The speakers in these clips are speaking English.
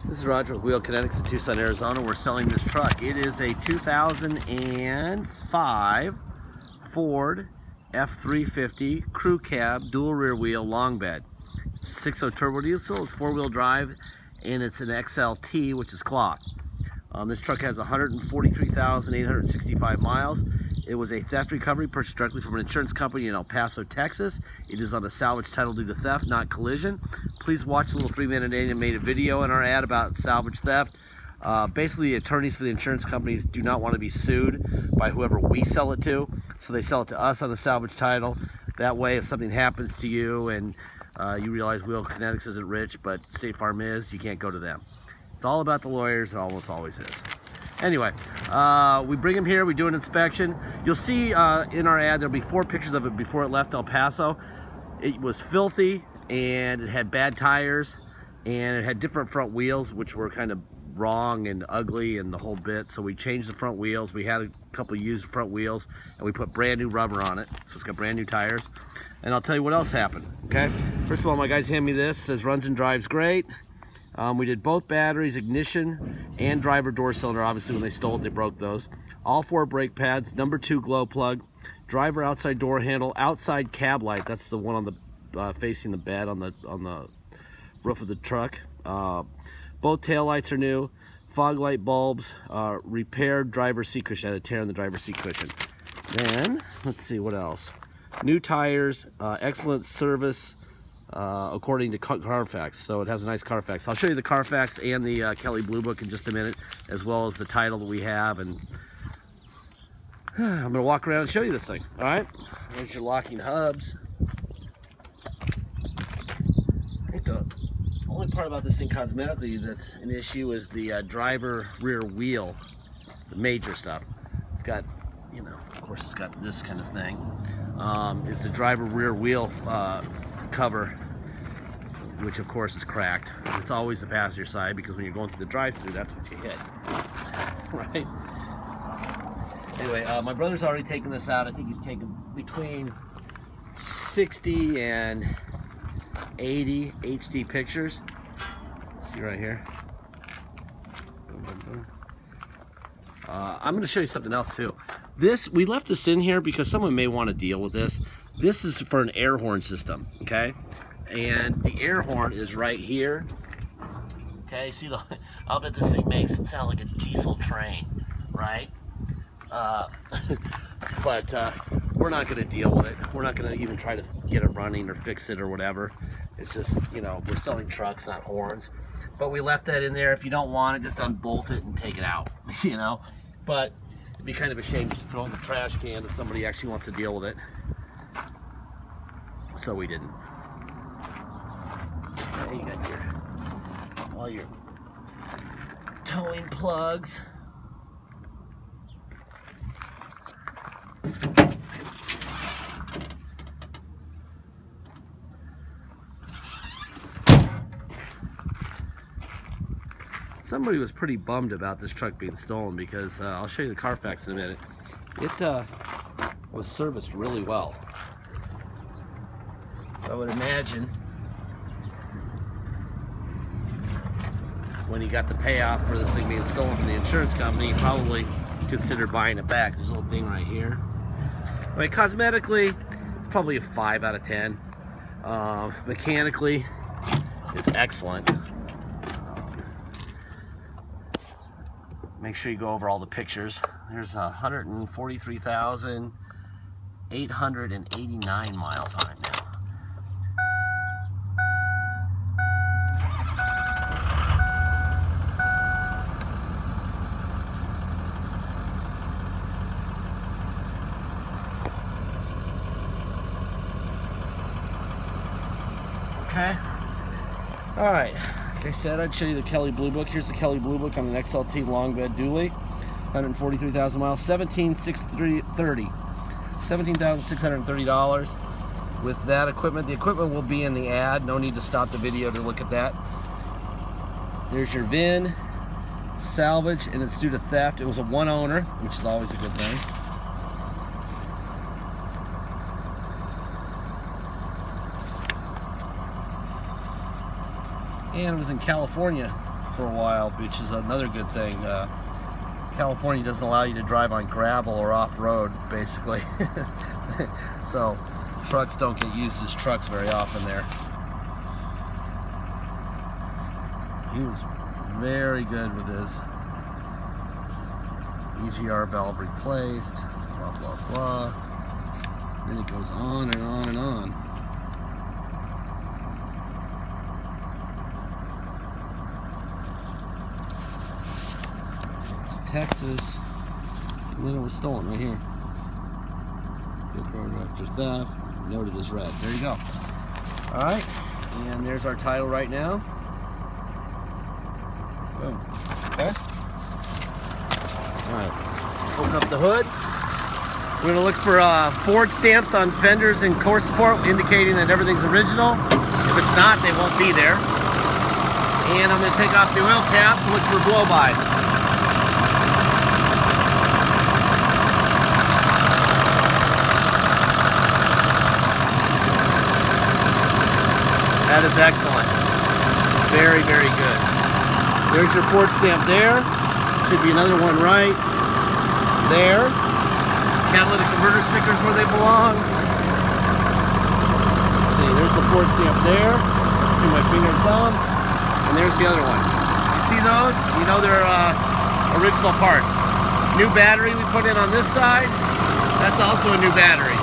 This is Roger with Wheel Kinetics in Tucson, Arizona. We're selling this truck. It is a 2005 Ford F350 crew cab, dual rear wheel, long bed. It's a 6.0 turbo diesel, it's 4-wheel drive, and it's an XLT, which is cloth. This truck has 143,865 miles. It was a theft recovery purchased directly from an insurance company in El Paso, Texas. It is on a salvage title due to theft, not collision. Please watch a little 3-minute animated video in our ad about salvage theft. Basically, the attorneys for the insurance companies do not want to be sued by whoever we sell it to, so they sell it to us on a salvage title. That way, if something happens to you and you realize Wheel Kinetics isn't rich, but State Farm is, you can't go to them. It's all about the lawyers, it almost always is. Anyway, we bring them here, we do an inspection. You'll see in our ad, there'll be 4 pictures of it before it left El Paso. It was filthy, and it had bad tires, and it had different front wheels, which were kind of wrong and ugly and the whole bit. So we changed the front wheels. We had a couple used front wheels, and we put brand new rubber on it. So it's got brand new tires. And I'll tell you what else happened, okay? First of all, my guys hand me this. It says runs and drives great. We did both batteries, ignition, and driver door cylinder. Obviously, when they stole it, they broke those. All 4 brake pads, #2 glow plug, driver outside door handle, outside cab light. That's the one on the facing the bed on the roof of the truck. Both tail lights are new. Fog light bulbs, repaired driver seat cushion. I had a tear in the driver seat cushion. Then let's see what else. New tires, excellent service. According to Carfax, so it has a nice Carfax. I'll show you the Carfax and the Kelley Blue Book in just a minute, as well as the title that we have, and I'm going to walk around and show you this thing. All right, there's your locking hubs. I think the only part about this thing cosmetically that's an issue is the driver rear wheel, the major stuff. It's got, you know, of course it's got this kind of thing. It's the driver rear wheel cover, which of course is cracked. It's always the passenger side, because when you're going through the drive-thru, that's what you hit, right? Anyway, my brother's already taken this out. I think he's taken between 60 and 80 HD pictures. See right here. Boom, boom, boom. I'm going to show you something else too. We left this in here because someone may want to deal with this. This is for an air horn system, okay? And the air horn is right here. Okay, see, I'll bet this thing makes it sound like a diesel train, right? But we're not going to deal with it. We're not going to even try to get it running or fix it or whatever. It's just, you know, we're selling trucks, not horns. But we left that in there. If you don't want it, just unbolt it and take it out, you know? But it'd be kind of a shame just to throw it in the trash can if somebody actually wants to deal with it. So we didn't. Okay, you got all your towing plugs. Somebody was pretty bummed about this truck being stolen, because I'll show you the Carfax in a minute. It was serviced really well. So I would imagine when he got the payoff for this thing being stolen from the insurance company, he probably considered buying it back. There's a little thing right here. I mean, cosmetically, it's probably a 5 out of 10. Mechanically, it's excellent. Make sure you go over all the pictures. There's 143,889 miles on it now. Okay. All right. Like I said, I'd show you the Kelley Blue Book. Here's the Kelley Blue Book on an XLT long bed dually. 143,000 miles. $17,630 with that equipment. The equipment will be in the ad. No need to stop the video to look at that. There's your VIN, salvage, and it's due to theft. It was a 1 owner, which is always a good thing. And it was in California for a while, which is another good thing. California doesn't allow you to drive on gravel or off-road, basically. So trucks don't get used as trucks very often there. He was very good with his EGR valve replaced, blah, blah, blah. Then it goes on and on and on. Texas, and then it was stolen right here. Good road after theft, noted as red. There you go. All right, and there's our title right now. Boom. Okay. All right. Open up the hood. We're gonna look for Ford stamps on fenders and core support, indicating that everything's original. If it's not, they won't be there. And I'm gonna take off the oil cap and look for blow-bys. That is excellent. Very, very good. There's your Ford stamp there. Should be another one right there. Catalytic converter stickers where they belong. Let's see, there's the Ford stamp there. See my finger and thumb. And there's the other one. You see those? You know they're original parts. New battery we put in on this side. That's also a new battery.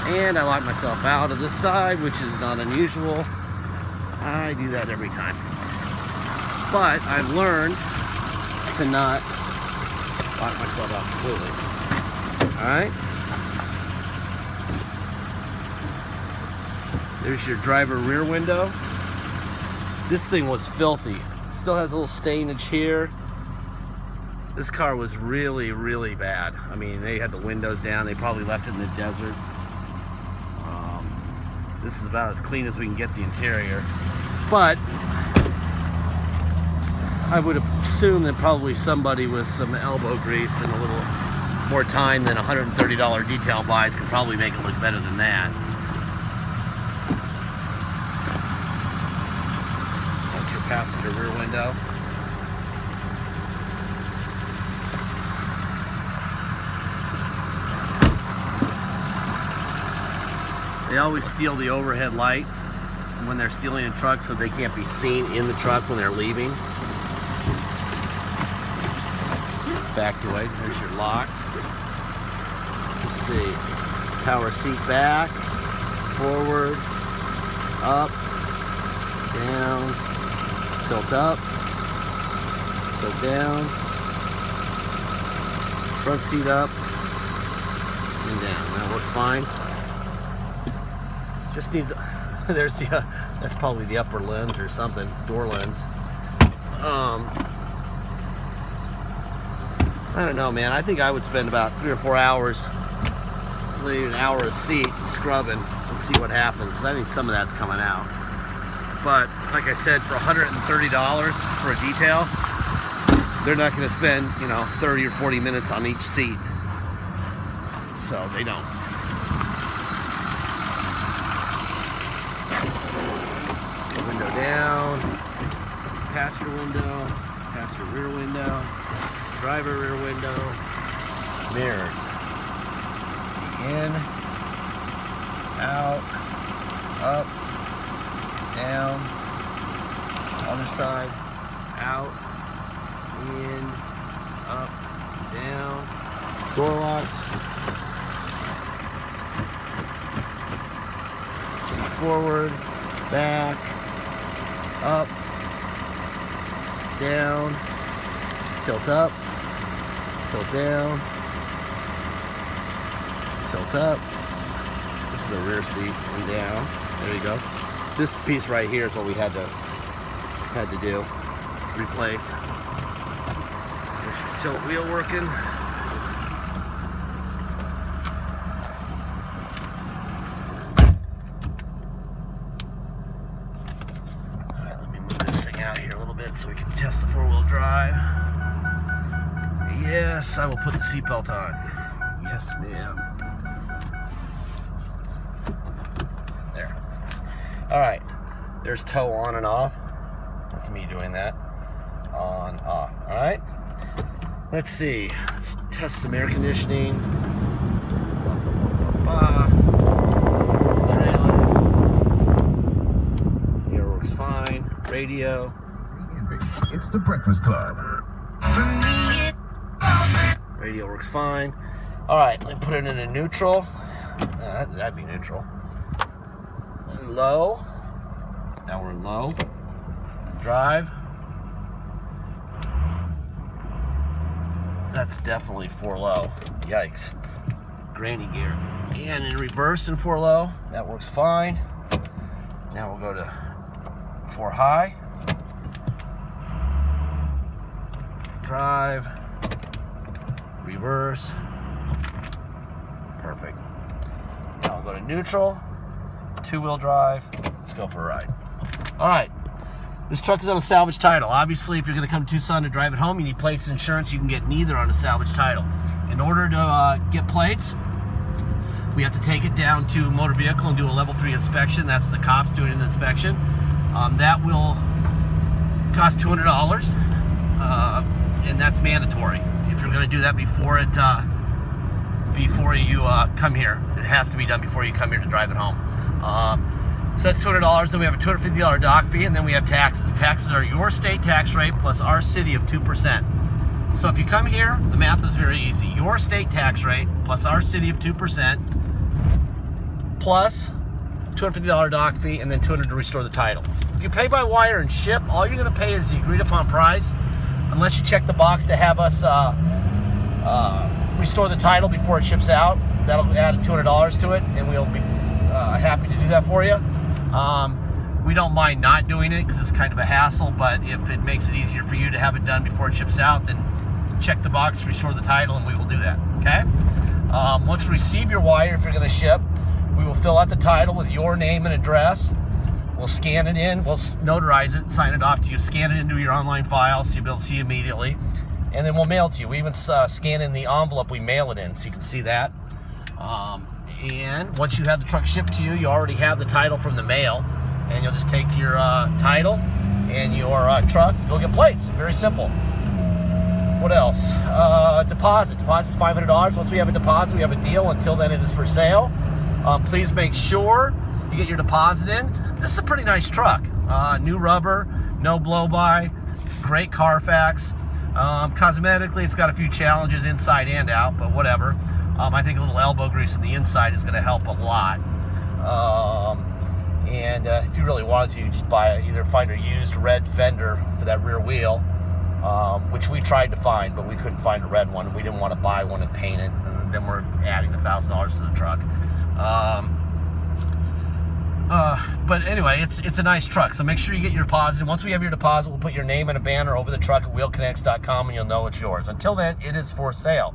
And I lock myself out of this side, which is not unusual. I do that every time. But I've learned to not lock myself out completely. Alright. There's your driver rear window. This thing was filthy. Still has a little stainage here. This car was really, really bad. I mean, they had the windows down. They probably left it in the desert. This is about as clean as we can get the interior. But I would assume that probably somebody with some elbow grease and a little more time than $130 detail buys could probably make it look better than that. That's your passenger rear window. They always steal the overhead light when they're stealing a truck so they can't be seen in the truck when they're leaving. Back to it. There's your locks. Let's see. Power seat back, forward, up, down, tilt up, tilt down, front seat up, and down. That looks fine. Just needs, there's the, that's probably the upper lens or something, door lens. I don't know, man. I think I would spend about 3 or 4 hours, maybe an hour a seat, scrubbing and see what happens, because I think some of that's coming out. But like I said, for $130 for a detail, they're not going to spend, you know, 30 or 40 minutes on each seat. So they don't. Window down, passenger window, passenger rear window, driver rear window, mirrors. See, in, out, up, down, other side, out, in, up, down, door locks. See, forward, back, up, down, tilt up, tilt down, tilt up. This is the rear seat and down. There you go. This piece right here is what we had to do, replace. There's your tilt wheel working. So we can test the 4-wheel drive. Yes, I will put the seatbelt on. Yes, ma'am. There. All right, there's tow on and off. That's me doing that. On, off. All right. Let's see. Let's test some air conditioning. Trailer. Air works fine. Radio. It's the Breakfast Club. Radio works fine. All right, let me put it in a neutral. That'd be neutral. And low. Now we're in low. Drive. That's definitely 4 low. Yikes. Granny gear. And in reverse in 4 low. That works fine. Now we'll go to 4 high. Drive. Reverse. Perfect. Now I'll go to neutral. 2-wheel drive. Let's go for a ride. All right. This truck is on a salvage title. Obviously, if you're going to come to Tucson to drive it home, you need plates and insurance. You can get neither on a salvage title. In order to get plates, we have to take it down to motor vehicle and do a level 3 inspection. That's the cops doing an inspection. That will cost $200, and that's mandatory. If you're going to do that before you come here, it has to be done before you come here to drive it home. So that's $200. Then we have a $250 dock fee, and then we have taxes. Taxes are your state tax rate plus our city of 2%. So if you come here, the math is very easy. Your state tax rate plus our city of 2% plus $250 dock fee, and then $200 to restore the title. If you pay by wire and ship, all you're going to pay is the agreed upon price, unless you check the box to have us restore the title before it ships out. That'll add $200 to it, and we'll be happy to do that for you. We don't mind not doing it because it's kind of a hassle, but if it makes it easier for you to have it done before it ships out, then check the box, restore the title, and we will do that, okay? Once we receive your wire, if you're going to ship, we will fill out the title with your name and address. We'll scan it in, we'll notarize it, sign it off to you, scan it into your online file so you'll be able to see it immediately, and then we'll mail it to you. We even scan in the envelope we mail it in so you can see that. And once you have the truck shipped to you, you already have the title from the mail, and you'll just take your title and your truck, go get plates. Very simple. What else? Deposit. Deposit is $500. Once we have a deposit, we have a deal. Until then, it is for sale. Please make sure you get your deposit in. This is a pretty nice truck. New rubber, no blow-by, great Carfax. Cosmetically, it's got a few challenges inside and out, but whatever. I think a little elbow grease on the inside is going to help a lot. And if you really wanted to, you just buy either find a used red fender for that rear wheel, which we tried to find, but we couldn't find a red one. We didn't want to buy one and paint it, and then we're adding $1,000 to the truck. But anyway, it's a nice truck, so make sure you get your deposit. Once we have your deposit, we'll put your name and a banner over the truck at wheelkinetics.com, and you'll know it's yours. Until then, it is for sale.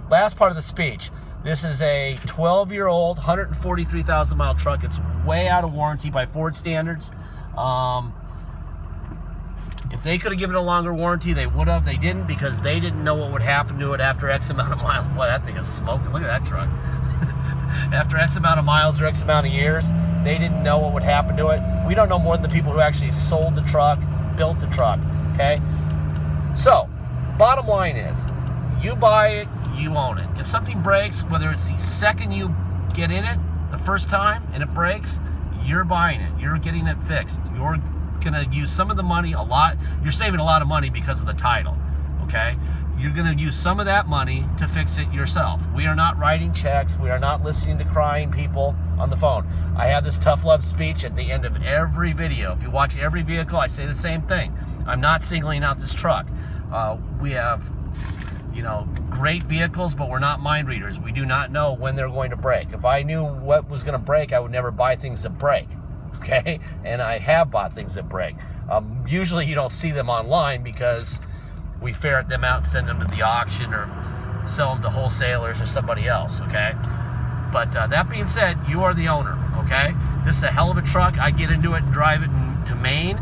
Last part of the speech. This is a 12-year-old, 143,000-mile truck. It's way out of warranty by Ford standards. If they could have given it a longer warranty, they would have. They didn't, because they didn't know what would happen to it after X amount of miles. Boy, that thing is smoking. Look at that truck. After X amount of miles or X amount of years, they didn't know what would happen to it. We don't know more than the people who actually sold the truck, built the truck, okay? So, bottom line is, you buy it, you own it. If something breaks, whether it's the second you get in it, the first time, and it breaks, you're buying it. You're getting it fixed. You're gonna use some of the money, you're saving a lot of money because of the title, okay? You're gonna use some of that money to fix it yourself. We are not writing checks. We are not listening to crying people on the phone. I have this tough love speech at the end of every video. If you watch every vehicle, I say the same thing. I'm not singling out this truck. We have, you know, great vehicles, but we're not mind readers. We do not know when they're going to break. If I knew what was gonna break, I would never buy things that break, okay? And I have bought things that break. Usually you don't see them online because we ferret them out and send them to the auction or sell them to wholesalers or somebody else, okay? But that being said, you are the owner, okay? This is a hell of a truck. I get into it and drive it to Maine,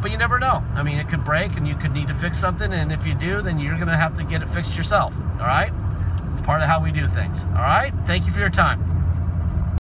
but you never know. I mean, it could break and you could need to fix something, and if you do, then you're gonna have to get it fixed yourself, all right? It's part of how we do things, all right? Thank you for your time.